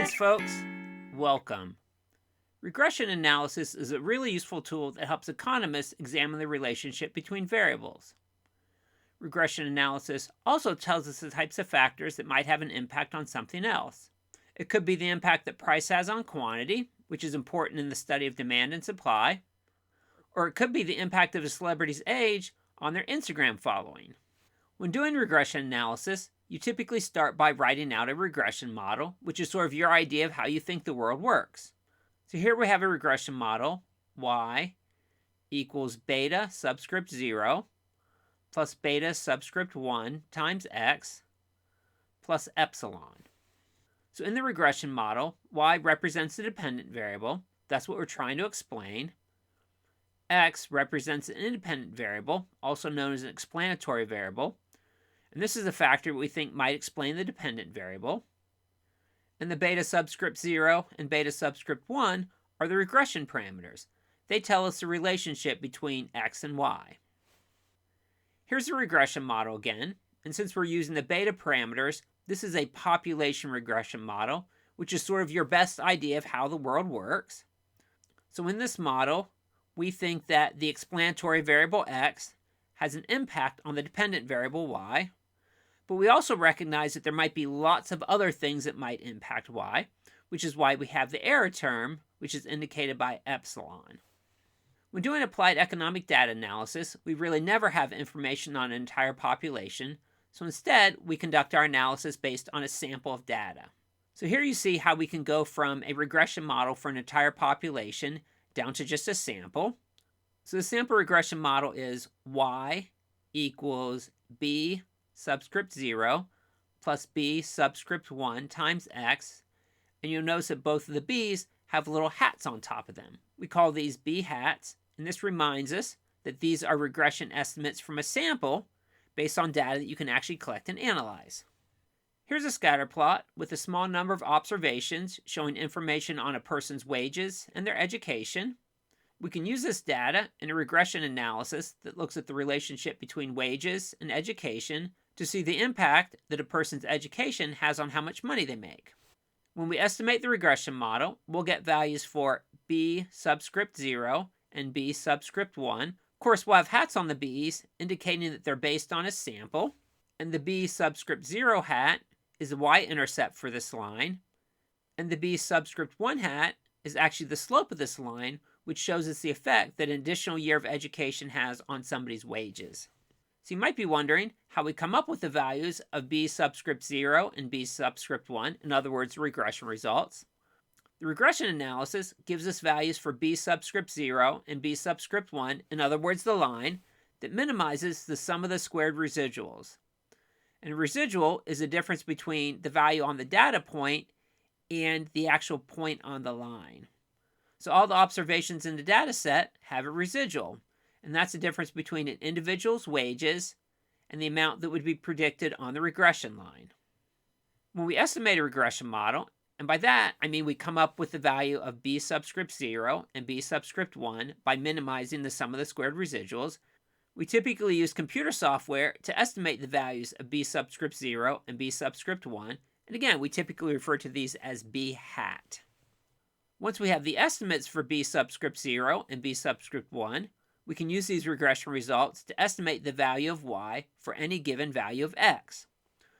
Surprise, folks! Welcome. Regression analysis is a really useful tool that helps economists examine the relationship between variables. Regression analysis also tells us the types of factors that might have an impact on something else. It could be the impact that price has on quantity, which is important in the study of demand and supply, or it could be the impact of a celebrity's age on their Instagram following. When doing regression analysis, you typically start by writing out a regression model, which is sort of your idea of how you think the world works. So here we have a regression model, y equals beta subscript 0 plus beta subscript 1 times x plus epsilon. So in the regression model, y represents the dependent variable. That's what we're trying to explain. X represents an independent variable, also known as an explanatory variable. And this is a factor we think might explain the dependent variable. And the beta subscript 0 and beta subscript 1 are the regression parameters. They tell us the relationship between x and y. Here's the regression model again. And since we're using the beta parameters, this is a population regression model, which is sort of your best idea of how the world works. So in this model, we think that the explanatory variable x has an impact on the dependent variable y. But we also recognize that there might be lots of other things that might impact y, which is why we have the error term, which is indicated by epsilon. When doing applied economic data analysis, we really never have information on an entire population, so instead we conduct our analysis based on a sample of data. So here you see how we can go from a regression model for an entire population down to just a sample. So the sample regression model is y equals b subscript 0 plus b subscript 1 times x, and you'll notice that both of the b's have little hats on top of them. We call these b hats, and this reminds us that these are regression estimates from a sample based on data that you can actually collect and analyze. Here's a scatter plot with a small number of observations showing information on a person's wages and their education. We can use this data in a regression analysis that looks at the relationship between wages and education to see the impact that a person's education has on how much money they make. When we estimate the regression model, we'll get values for b subscript 0 and b subscript 1. Of course, we'll have hats on the b's, indicating that they're based on a sample. And the b subscript 0 hat is the y-intercept for this line. And the b subscript 1 hat is actually the slope of this line, which shows us the effect that an additional year of education has on somebody's wages. So you might be wondering how we come up with the values of b subscript 0 and b subscript 1, in other words, regression results. The regression analysis gives us values for b subscript 0 and b subscript 1, in other words, the line that minimizes the sum of the squared residuals. And a residual is the difference between the value on the data point and the actual point on the line. So all the observations in the data set have a residual, and that's the difference between an individual's wages and the amount that would be predicted on the regression line. When we estimate a regression model, and by that I mean we come up with the value of b subscript 0 and b subscript 1 by minimizing the sum of the squared residuals, we typically use computer software to estimate the values of b subscript 0 and b subscript 1, and again, we typically refer to these as b hat. Once we have the estimates for b subscript 0 and b subscript 1, we can use these regression results to estimate the value of y for any given value of x.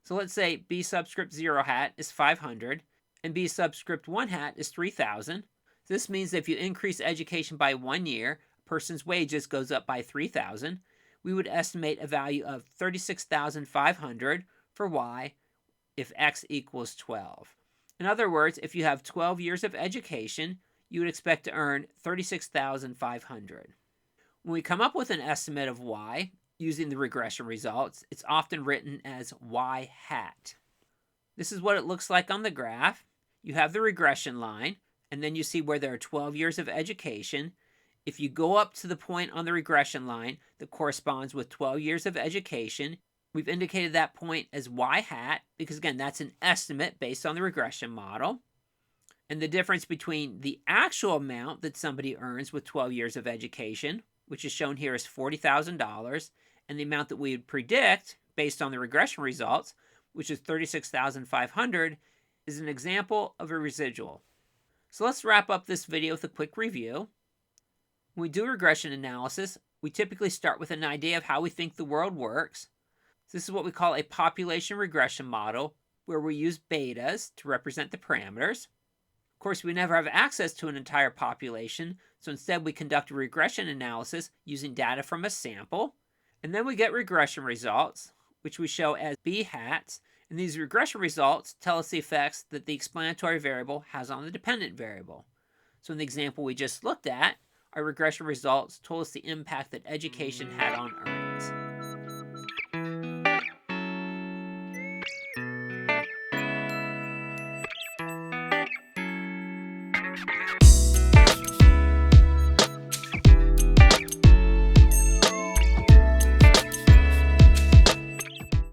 So let's say b subscript 0 hat is 500 and b subscript 1 hat is 3,000. This means that if you increase education by 1 year, a person's wages goes up by 3,000. We would estimate a value of 36,500 for y if x equals 12. In other words, if you have 12 years of education, you would expect to earn 36,500. When we come up with an estimate of y using the regression results, it's often written as y hat. This is what it looks like on the graph. You have the regression line, and then you see where there are 12 years of education. If you go up to the point on the regression line that corresponds with 12 years of education, we've indicated that point as y hat because, again, that's an estimate based on the regression model. And the difference between the actual amount that somebody earns with 12 years of education, which is shown here as $40,000, and the amount that we would predict based on the regression results, which is $36,500, is an example of a residual. So let's wrap up this video with a quick review. When we do regression analysis, we typically start with an idea of how we think the world works. This is what we call a population regression model, where we use betas to represent the parameters. Of course, we never have access to an entire population, so instead we conduct a regression analysis using data from a sample, and then we get regression results, which we show as B hats, and these regression results tell us the effects that the explanatory variable has on the dependent variable. So in the example we just looked at, our regression results told us the impact that education had on earnings.